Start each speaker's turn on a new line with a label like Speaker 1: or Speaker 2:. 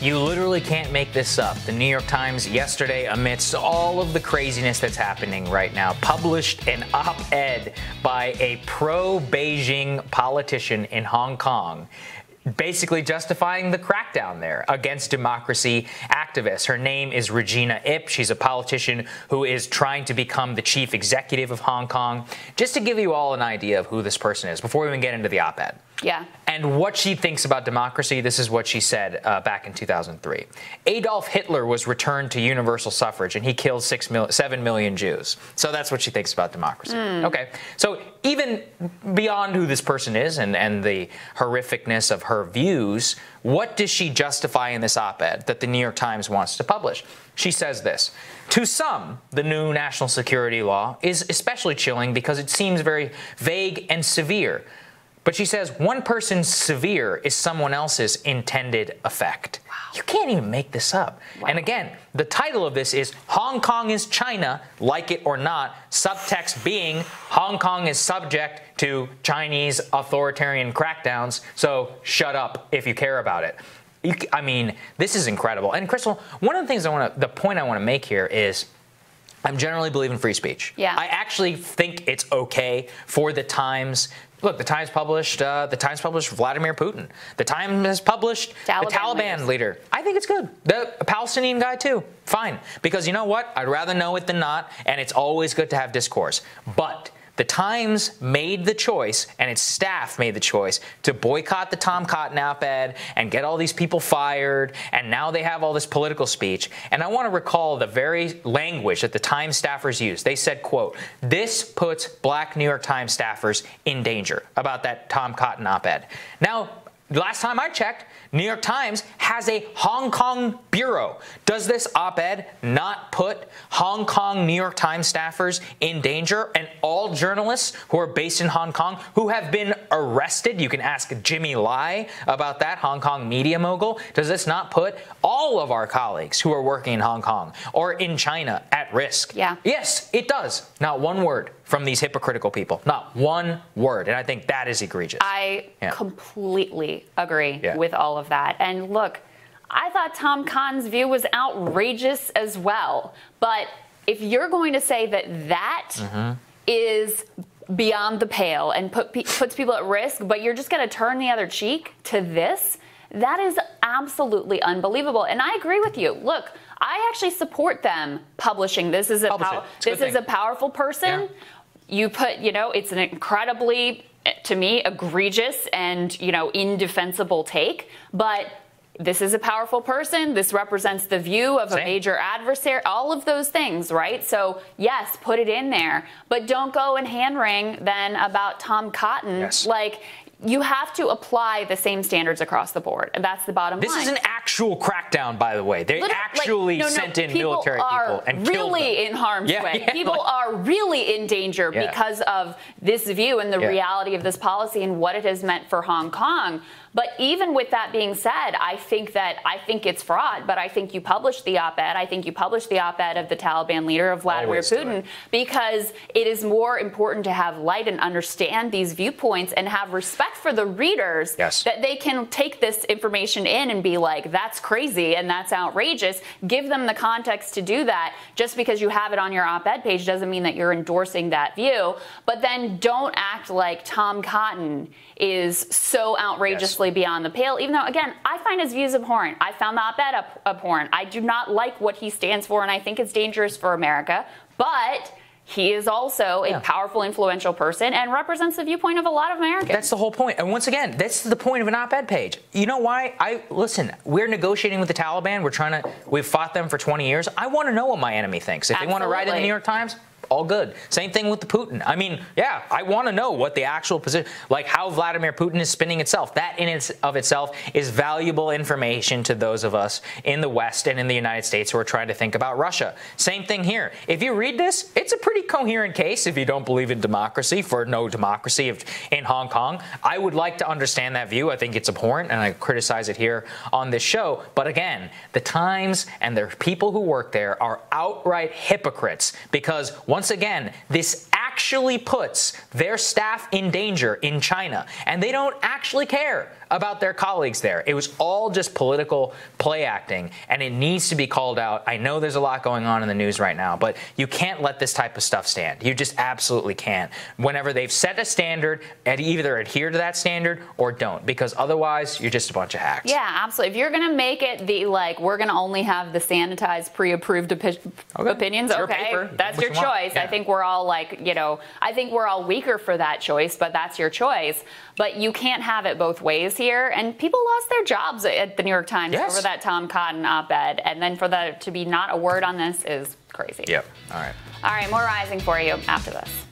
Speaker 1: You literally can't make this up. The New York Times yesterday, amidst all of the craziness that's happening right now, published an op-ed by a pro-Beijing politician in Hong Kong, basically justifying the crackdown there against democracy activists. Her name is Regina Ip. She's a politician who is trying to become the chief executive of Hong Kong. Just to give you all an idea of who this person is before we even get into the op-ed.
Speaker 2: Yeah.
Speaker 1: And what she thinks about democracy, this is what she said back in 2003. Adolf Hitler was returned to universal suffrage, and he killed 7 million Jews. So that's what she thinks about democracy. Okay. So even beyond who this person is and the horrificness of her views, what does she justify in this op-ed that the New York Times wants to publish? She says this: to some, the new national security law is especially chilling because it seems very vague and severe. But she says one person's severe is someone else's intended effect. Wow. You can't even make this up. Wow. And again, the title of this is Hong Kong is China, like it or not, subtext being Hong Kong is subject to Chinese authoritarian crackdowns, so shut up if you care about it. I mean, this is incredible. And Krystal, one of the things the point I want to make here is I'm generally believe in free speech.
Speaker 2: Yeah.
Speaker 1: I actually think it's okay for the Times. Look, the Times published Vladimir Putin. The Times has published the Taliban leader. I think it's good. The Palestinian guy too. Fine. Because you know what? I'd rather know it than not, and it's always good to have discourse. But the Times made the choice, and its staff made the choice, to boycott the Tom Cotton op-ed and get all these people fired, and now they have all this political speech. And I want to recall the very language that the Times staffers used. They said, quote, "This puts black New York Times staffers in danger," about that Tom Cotton op-ed. Now, last time I checked, New York Times has a Hong Kong bureau. Does this op-ed not put Hong Kong New York Times staffers in danger, and all journalists who are based in Hong Kong who have been arrested? You can ask Jimmy Lai about that, Hong Kong media mogul. Does this not put all of our colleagues who are working in Hong Kong or in China at risk?
Speaker 2: Yeah.
Speaker 1: Yes, it does. Not one word from these hypocritical people. Not one word. And I think that is egregious.
Speaker 2: I completely agree with all of that. And look, I thought Tom Cotton's view was outrageous as well. But if you're going to say that is beyond the pale and puts people at risk, but you're just going to turn the other cheek to this, that is absolutely unbelievable. And I agree with you. Look, I actually support them publishing. This is a powerful person. Yeah. You put, it's an incredibly, to me, egregious and, indefensible take. But this is a powerful person. This represents the view of a major adversary, all of those things, right? So, yes, put it in there. But don't go and hand-wring then about Tom Cotton.
Speaker 1: Yes.
Speaker 2: Like, you have to apply the same standards across the board. And that's the bottom line.
Speaker 1: This is an actual crackdown, by the way. They actually sent in military people and killed them. People are really in harm's way. People are really in danger because of this view and the reality of this policy and what it has meant for Hong Kong. But even with that being said, I think it's fraud, but I think you published the op-ed. I think you published the op-ed of the Taliban leader, of Vladimir Putin, because it is more important to have light and understand these viewpoints and have respect for the readers that they can take this information in and be like, that's crazy and that's outrageous. Give them the context to do that. Just because you have it on your op-ed page doesn't mean that you're endorsing that view. But then don't act like Tom Cotton is so outrageously beyond the pale, even though, again, I find his views abhorrent. I found the op-ed abhorrent. I do not like what he stands for, and I think it's dangerous for America. But he is also a powerful, influential person and represents the viewpoint of a lot of Americans. That's the whole point. And once again, that's the point of an op-ed page. You know why? Listen, we're negotiating with the Taliban. We've fought them for 20 years. I want to know what my enemy thinks. If they want to write in the New York Times, all good. Same thing with the Putin. I mean, I want to know what the actual position, like how Vladimir Putin is spinning itself. That in of itself is valuable information to those of us in the West and in the United States who are trying to think about Russia. Same thing here. If you read this, it's a pretty coherent case if you don't believe in democracy, for no democracy in Hong Kong. I would like to understand that view. I think it's abhorrent, and I criticize it here on this show. But again, the Times and the people who work there are outright hypocrites because once again, this actually puts their staff in danger in China, and they don't actually care
Speaker 3: about their colleagues there. It was all just political play acting, and it needs to be called out. I know there's a lot going on in the news right now, but you can't let this type of stuff stand. You just absolutely can't. Whenever they've set a standard, and either adhere to that standard or don't, because otherwise you're just a bunch of hacks.
Speaker 2: Yeah, absolutely. If you're going to make it the, like, we're going to only have the sanitized, pre-approved opinions, okay, that's your choice. Yeah. I think we're all like, you know, I think we're all weaker for that choice, but that's your choice. But you can't have it both ways here. And people lost their jobs at the New York Times over that Tom Cotton op-ed. And then for there to be not a word on this is crazy.
Speaker 3: Yep. All right.
Speaker 2: All right, more Rising for you after this.